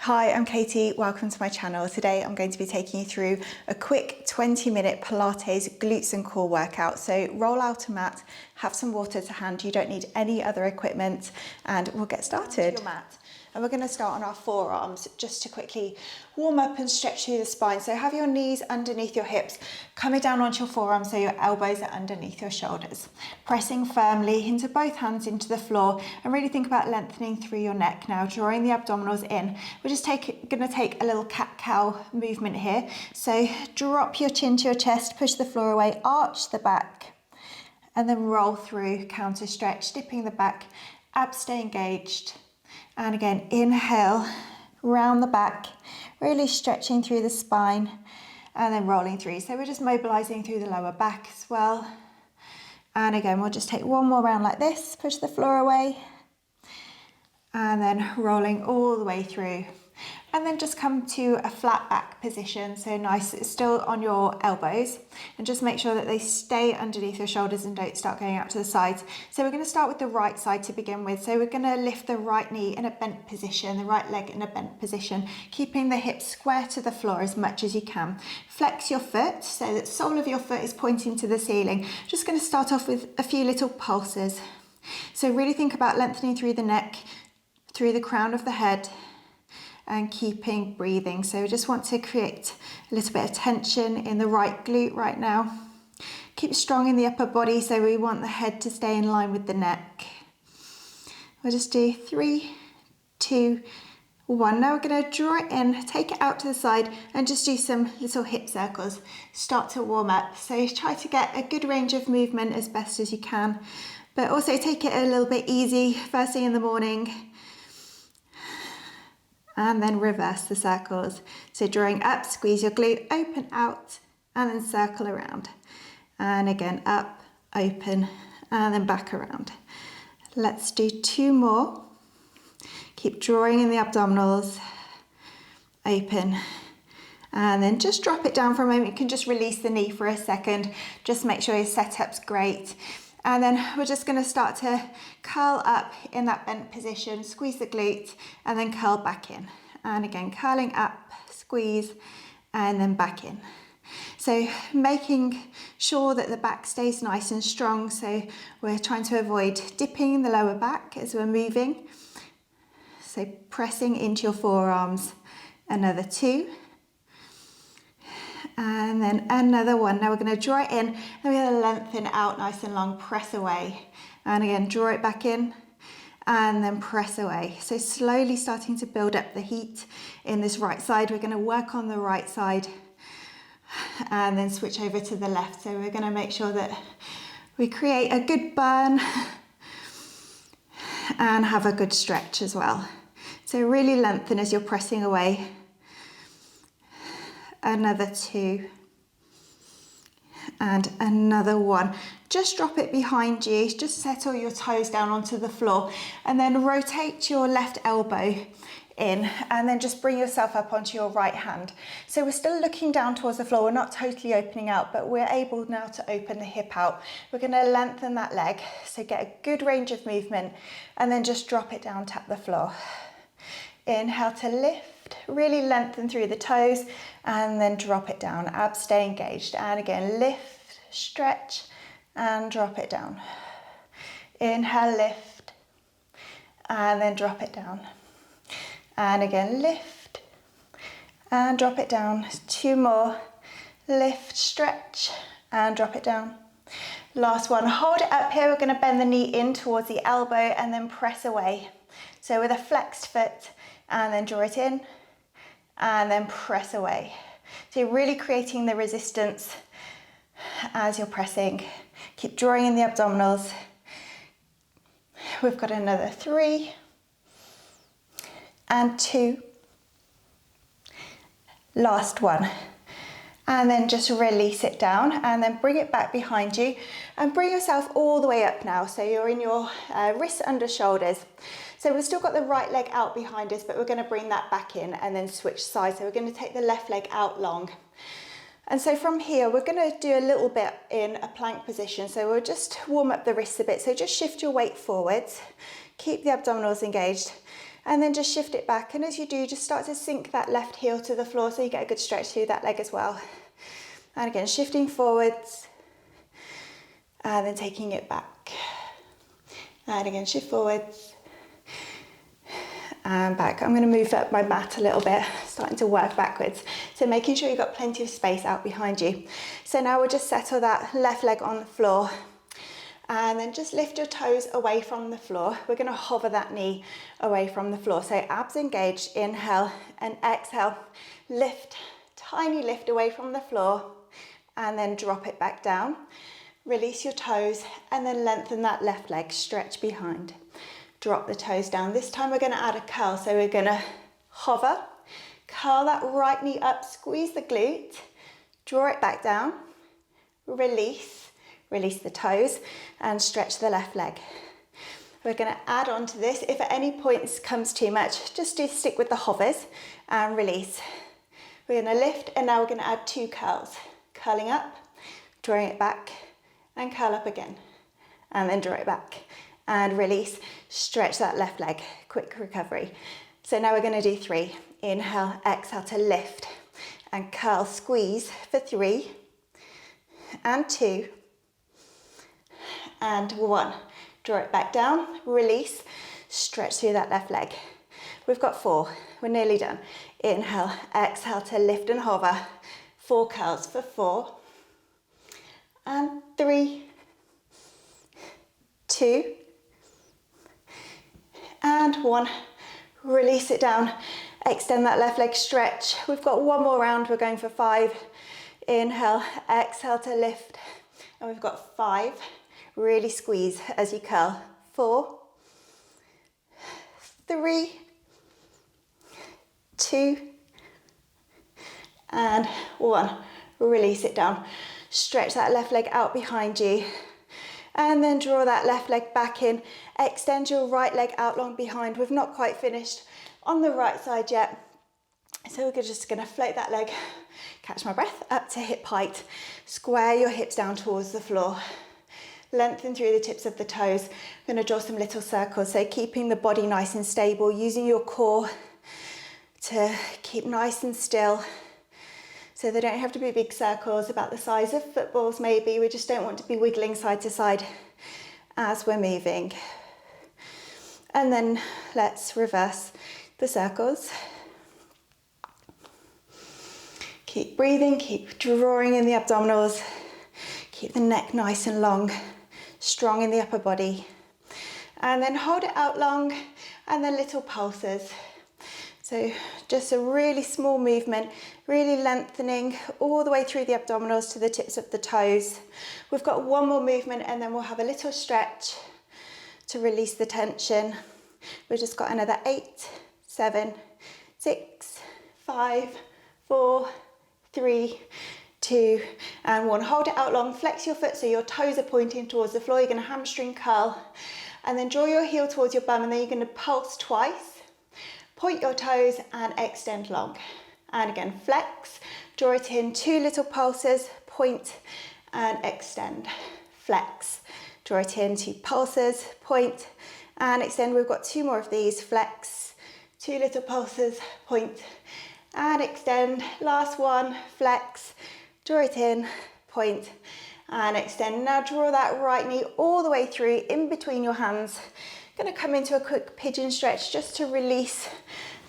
Hi, I'm Katie, welcome to my channel. Today I'm going to be taking you through a quick 20-minute Pilates glutes and core workout. So roll out a mat, have some water to hand, you don't need any other equipment, and we'll get started. Your mat. And we're going to start on our forearms just to quickly warm up and stretch through the spine. So have your knees underneath your hips, coming down onto your forearms so your elbows are underneath your shoulders. Pressing firmly into both hands into the floor and really think about lengthening through your neck now, drawing the abdominals in. We're just going to take a little cat-cow movement here. So drop your chin to your chest, push the floor away, arch the back, and then roll through, counter stretch, dipping the back, abs stay engaged. And again, inhale, round the back, really stretching through the spine and then rolling through. So we're just mobilizing through the lower back as well. And again, we'll just take one more round like this, push the floor away and then rolling all the way through. And then just come to a flat back position, so nice, still on your elbows, and just make sure that they stay underneath your shoulders and don't start going out to the sides. So we're going to start with the right side to begin with. So we're going to lift the right knee in a bent position, the right leg in a bent position, keeping the hips square to the floor as much as you can. Flex your foot so that the sole of your foot is pointing to the ceiling. Just going to start off with a few little pulses. So really think about lengthening through the neck, through the crown of the head, and keeping breathing. So we just want to create a little bit of tension in the right glute right now. Keep strong in the upper body, so we want the head to stay in line with the neck. We'll just do 3, 2, 1. Now we're going to draw it in, take it out to the side and just do some little hip circles. Start to warm up. So try to get a good range of movement as best as you can, but also take it a little bit easy first thing in the morning. And then reverse the circles. So drawing up, squeeze your glute, open out, and then circle around. And again, up, open, and then back around. Let's do 2 more. Keep drawing in the abdominals, open, and then just drop it down for a moment. You can just release the knee for a second. Just make sure your setup's great. And then we're just going to start to curl up in that bent position, squeeze the glute, and then curl back in. And again, curling up, squeeze, and then back in. So making sure that the back stays nice and strong. So we're trying to avoid dipping the lower back as we're moving. So pressing into your forearms. Another 2. And then another 1. Now we're going to draw it in, and we're going to lengthen out nice and long, press away. And again, draw it back in, and then press away. So slowly starting to build up the heat in this right side. We're going to work on the right side, and then switch over to the left. So we're going to make sure that we create a good burn, and have a good stretch as well. So really lengthen as you're pressing away. Another 2 and another 1. Just drop it behind you, just settle your toes down onto the floor and then rotate your left elbow in and then just bring yourself up onto your right hand. So we're still looking down towards the floor, we're not totally opening out, but we're able now to open the hip out. We're going to lengthen that leg, so get a good range of movement and then just drop it down, tap the floor. Inhale to lift, really lengthen through the toes and then drop it down, abs stay engaged, and again lift, stretch and drop it down. Inhale, lift and then drop it down, and again lift and drop it down. 2 more, lift, stretch and drop it down. Last one, hold it up here. We're going to bend the knee in towards the elbow and then press away. So with a flexed foot, and then draw it in, and then press away. So you're really creating the resistance as you're pressing. Keep drawing in the abdominals. We've got another 3, and 2. Last one. And then just release it down and then bring it back behind you and bring yourself all the way up now. So you're in your wrists under shoulders. So we've still got the right leg out behind us, but we're going to bring that back in and then switch sides. So we're going to take the left leg out long. And so from here, we're going to do a little bit in a plank position. So we'll just warm up the wrists a bit. So just shift your weight forwards, keep the abdominals engaged, And then just shift it back. And as you do, just start to sink that left heel to the floor so you get a good stretch through that leg as well. And again, shifting forwards and then taking it back. And again, shift forwards and back. I'm going to move up my mat a little bit, starting to work backwards. So making sure you've got plenty of space out behind you. So now we'll just settle that left leg on the floor and then just lift your toes away from the floor. We're going to hover that knee away from the floor. So abs engaged, inhale and exhale. Lift, tiny lift away from the floor and then drop it back down. Release your toes and then lengthen that left leg, stretch behind. Drop the toes down. This time we're going to add a curl. So we're going to hover, curl that right knee up, squeeze the glute, draw it back down, release the toes and stretch the left leg. We're going to add on to this. If at any point this comes too much, just stick with the hovers and release. We're going to lift and now we're going to add 2 curls. Curling up, drawing it back and curl up again. And then draw it back and release. Stretch that left leg, quick recovery. So now we're going to do 3. Inhale, exhale to lift and curl, squeeze for 3 and 2 and 1. Draw it back down, release, stretch through that left leg. We've got 4, we're nearly done. Inhale, exhale to lift and hover. 4 curls for 4 and 3, 2 and 1. Release it down, extend that left leg, stretch. We've got 1 more round, we're going for 5. Inhale, exhale to lift, and we've got 5. Really squeeze as you curl. 4, 3, 2 and 1. Release it down. Stretch that left leg out behind you and then draw that left leg back in. Extend your right leg out long behind. We've not quite finished on the right side yet. So we're just going to float that leg, catch my breath, up to hip height. Square your hips down towards the floor. Lengthen through the tips of the toes. I'm going to draw some little circles. So keeping the body nice and stable, using your core to keep nice and still. So they don't have to be big circles, about the size of footballs maybe. We just don't want to be wiggling side to side as we're moving. And then let's reverse the circles. Keep breathing, keep drawing in the abdominals. Keep the neck nice and long, strong in the upper body. And then hold it out long and then little pulses. So just a really small movement, really lengthening all the way through the abdominals to the tips of the toes. We've got 1 more movement and then we'll have a little stretch to release the tension. We've just got another 8, 7, 6, 5, 4, 3, 2 and 1. Hold it out long, flex your foot so your toes are pointing towards the floor. You're going to hamstring curl and then draw your heel towards your bum and then you're going to pulse twice. Point your toes and extend long. And again, flex, draw it in, 2 little pulses, point and extend. Flex, draw it in, 2 pulses, point and extend. We've got 2 more of these. Flex, 2 little pulses, point and extend. Last one, flex, draw it in, point and extend. Now draw that right knee all the way through in between your hands. Going to come into a quick pigeon stretch just to release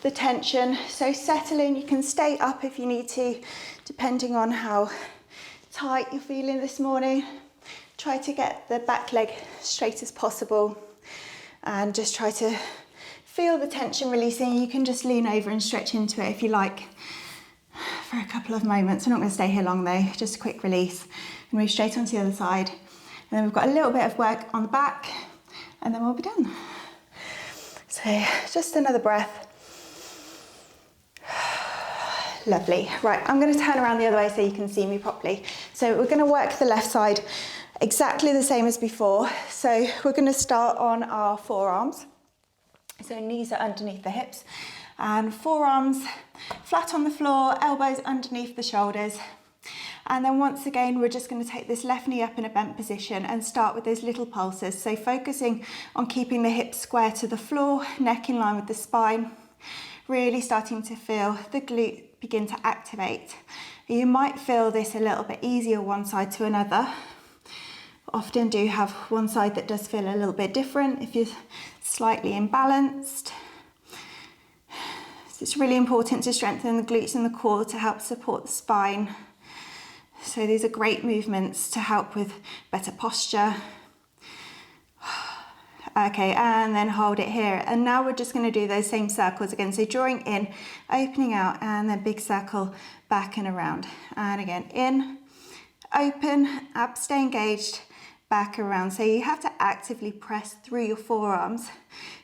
the tension. So settle in, you can stay up if you need to, depending on how tight you're feeling this morning. Try to get the back leg straight as possible and just try to feel the tension releasing. You can just lean over and stretch into it if you like for a couple of moments. I'm not going to stay here long though, just a quick release and move straight onto the other side. And then we've got a little bit of work on the back and then we'll be done. So just another breath. Lovely. Right, I'm going to turn around the other way so you can see me properly. So we're going to work the left side exactly the same as before. So we're going to start on our forearms. So knees are underneath the hips and forearms flat on the floor, elbows underneath the shoulders. And then once again, we're just going to take this left knee up in a bent position and start with those little pulses. So focusing on keeping the hips square to the floor, neck in line with the spine, really starting to feel the glute begin to activate. You might feel this a little bit easier one side to another. Often do have one side that does feel a little bit different if you're slightly imbalanced. So it's really important to strengthen the glutes and the core to help support the spine. So these are great movements to help with better posture. Okay, and then hold it here. And now we're just going to do those same circles again. So drawing in, opening out, and then big circle back and around. And again, in, open, abs stay engaged, back around. So you have to actively press through your forearms.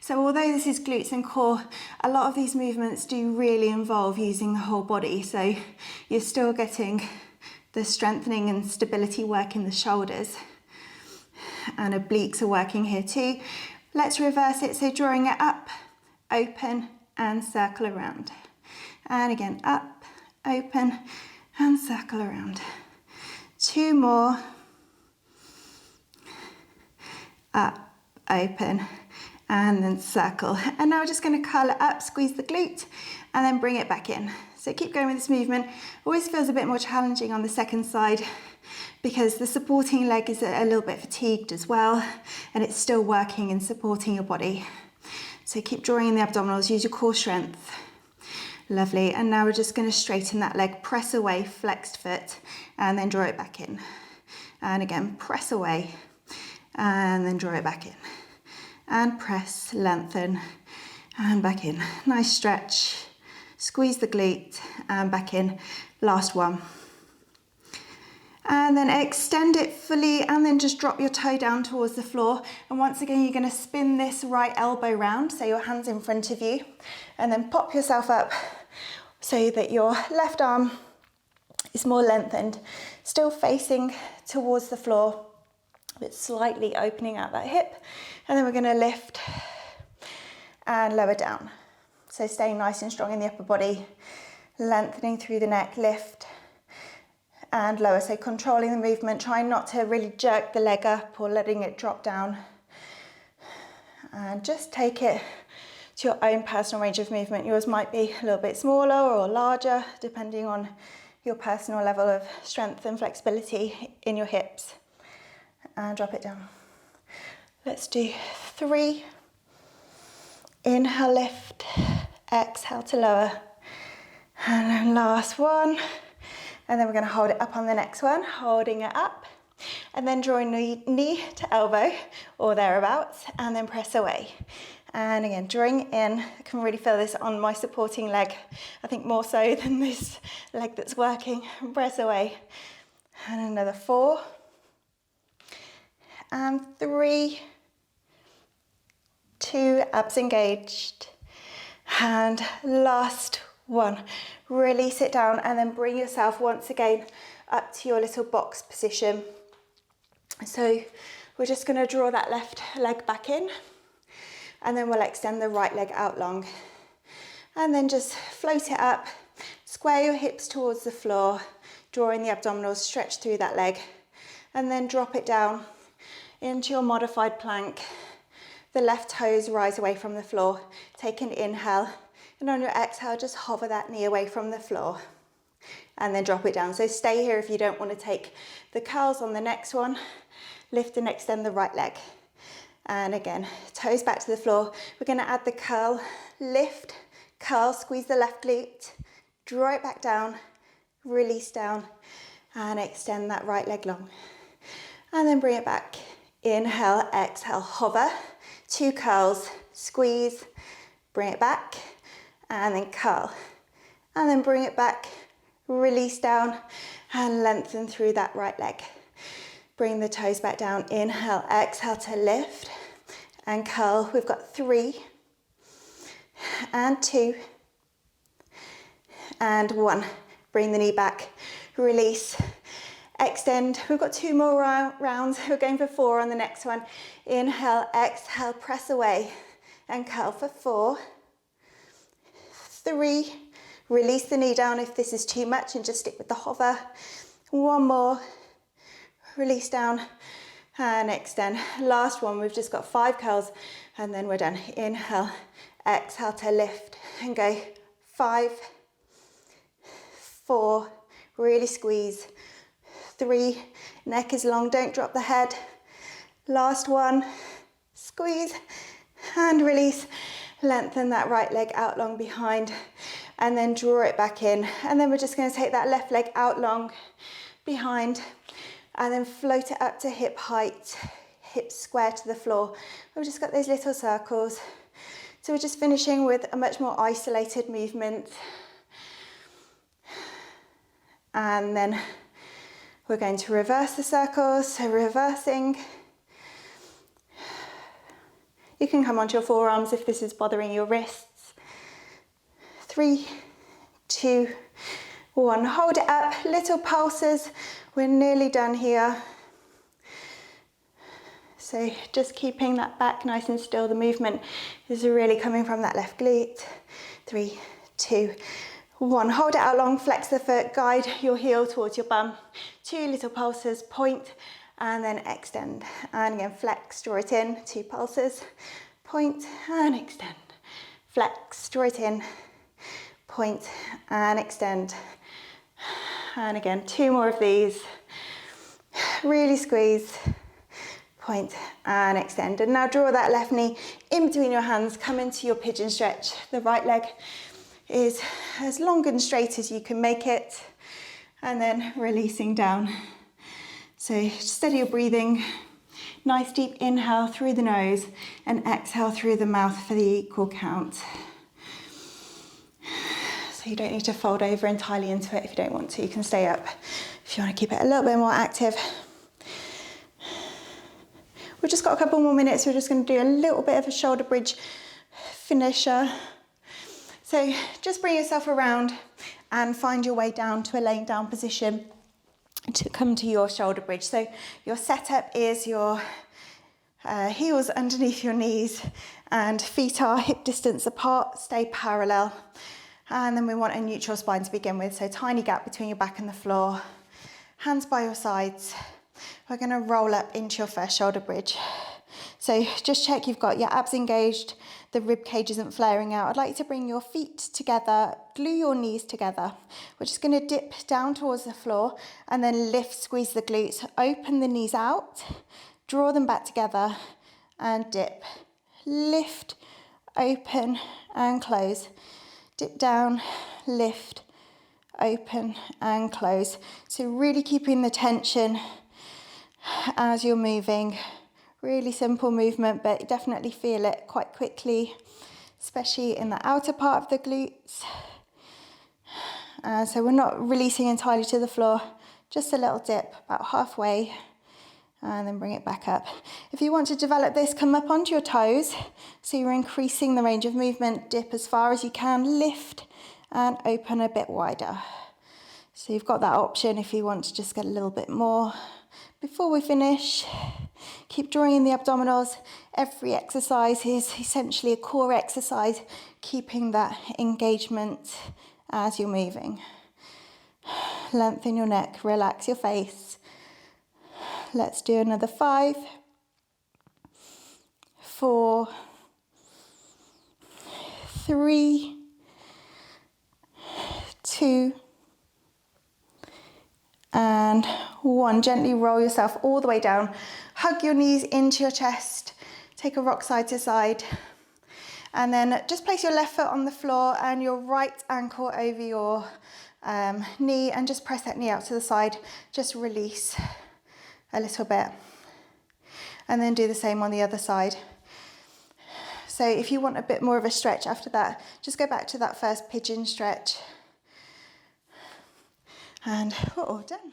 So although this is glutes and core, a lot of these movements do really involve using the whole body. So you're still getting the strengthening and stability work in the shoulders. And obliques are working here too. Let's reverse it. So drawing it up, open, and circle around. And again, up, open, and circle around. Two more. Up, open, and then circle. And now we're just going to curl it up, squeeze the glute, and then bring it back in. So keep going with this movement. Always feels a bit more challenging on the second side because the supporting leg is a little bit fatigued as well, and it's still working and supporting your body. So keep drawing in the abdominals, use your core strength. Lovely. And now we're just going to straighten that leg, press away, flexed foot, and then draw it back in. And again, press away, and then draw it back in. And press, lengthen, and back in. Nice stretch. Squeeze the glute, and back in. Last one. And then extend it fully, and then just drop your toe down towards the floor. And once again, you're going to spin this right elbow round, so your hand's in front of you, and then pop yourself up so that your left arm is more lengthened, still facing towards the floor, but slightly opening out that hip. And then we're going to lift and lower down. So staying nice and strong in the upper body, lengthening through the neck, lift and lower. So controlling the movement, trying not to really jerk the leg up or letting it drop down. And just take it to your own personal range of movement. Yours might be a little bit smaller or larger, depending on your personal level of strength and flexibility in your hips. And drop it down. Let's do 3. Inhale, lift, exhale to lower. And then last one. And then we're going to hold it up on the next one, holding it up. And then drawing knee to elbow or thereabouts, and then press away. And again, drawing in. I can really feel this on my supporting leg. I think more so than this leg that's working. And press away. And another 4. And 3. 2, abs engaged. And last one. Release it down and then bring yourself once again up to your little box position. So we're just going to draw that left leg back in, and then we'll extend the right leg out long. And then just float it up, square your hips towards the floor, drawing the abdominals, stretch through that leg, and then drop it down into your modified plank. The left toes rise away from the floor. Take an inhale, and on your exhale, just hover that knee away from the floor and then drop it down. So stay here if you don't want to take the curls on the next one. Lift and extend the right leg. And again, toes back to the floor. We're going to add the curl, lift, curl, squeeze the left glute, draw it back down, release down, and extend that right leg long. And then bring it back. Inhale, exhale, hover, 2 curls, squeeze, bring it back, and then curl. And then bring it back, release down, and lengthen through that right leg. Bring the toes back down. Inhale, exhale to lift and curl. We've got 3 and 2 and 1. Bring the knee back, release, extend. We've got 2 more rounds. We're going for 4 on the next one. Inhale, exhale, press away and curl for 4, 3. Release the knee down if this is too much and just stick with the hover. One more. Release down and extend. Last one, we've just got 5 curls and then we're done. Inhale, exhale to lift and go. 5, 4, really squeeze. 3, neck is long, don't drop the head. Last one, squeeze and release. Lengthen that right leg out long behind and then draw it back in. And then we're just going to take that left leg out long behind and then float it up to hip height, hips square to the floor. We've just got those little circles. So we're just finishing with a much more isolated movement. And then we're going to reverse the circles, so reversing. You can come onto your forearms if this is bothering your wrists. 3, 2, 1. Hold it up, little pulses. We're nearly done here. So just keeping that back nice and still. The movement is really coming from that left glute. 3, 2, 1. Hold it out long, flex the foot, guide your heel towards your bum. 2 little pulses, point, and then extend. And again, flex, draw it in, 2 pulses, point, and extend. Flex, draw it in, point, and extend. And again, 2 more of these. Really squeeze, point, and extend. And now draw that left knee in between your hands, come into your pigeon stretch. The right leg is as long and straight as you can make it, and then releasing down. So steady your breathing, nice deep inhale through the nose and exhale through the mouth for the equal count. So you don't need to fold over entirely into it if you don't want to. You can stay up if you want to keep it a little bit more active. We've just got a couple more minutes. We're just going to do a little bit of a shoulder bridge finisher. So just bring yourself around and find your way down to a laying down position to come to your shoulder bridge. So your setup is your heels underneath your knees and feet are hip distance apart, stay parallel. And then we want a neutral spine to begin with. So tiny gap between your back and the floor, hands by your sides. We're going to roll up into your first shoulder bridge. So just check you've got your abs engaged, the rib cage isn't flaring out. I'd like you to bring your feet together, glue your knees together. We're just going to dip down towards the floor and then lift, squeeze the glutes, open the knees out, draw them back together and dip. Lift, open and close. Dip down, lift, open and close. So really keeping the tension as you're moving. Really simple movement, but definitely feel it quite quickly, especially in the outer part of the glutes. So we're not releasing entirely to the floor, just a little dip about halfway and then bring it back up. If you want to develop this, come up onto your toes. So you're increasing the range of movement, dip as far as you can, lift and open a bit wider. So you've got that option if you want to just get a little bit more. Before we finish, keep drawing in the abdominals. Every exercise is essentially a core exercise, keeping that engagement as you're moving. Lengthen your neck, relax your face. Let's do another 5, 4, 3, 2, and 1. Gently roll yourself all the way down. Hug your knees into your chest. Take a rock side to side. And then just place your left foot on the floor and your right ankle over your knee and just press that knee out to the side. Just release a little bit. And then do the same on the other side. So if you want a bit more of a stretch after that, just go back to that first pigeon stretch. And we're all done.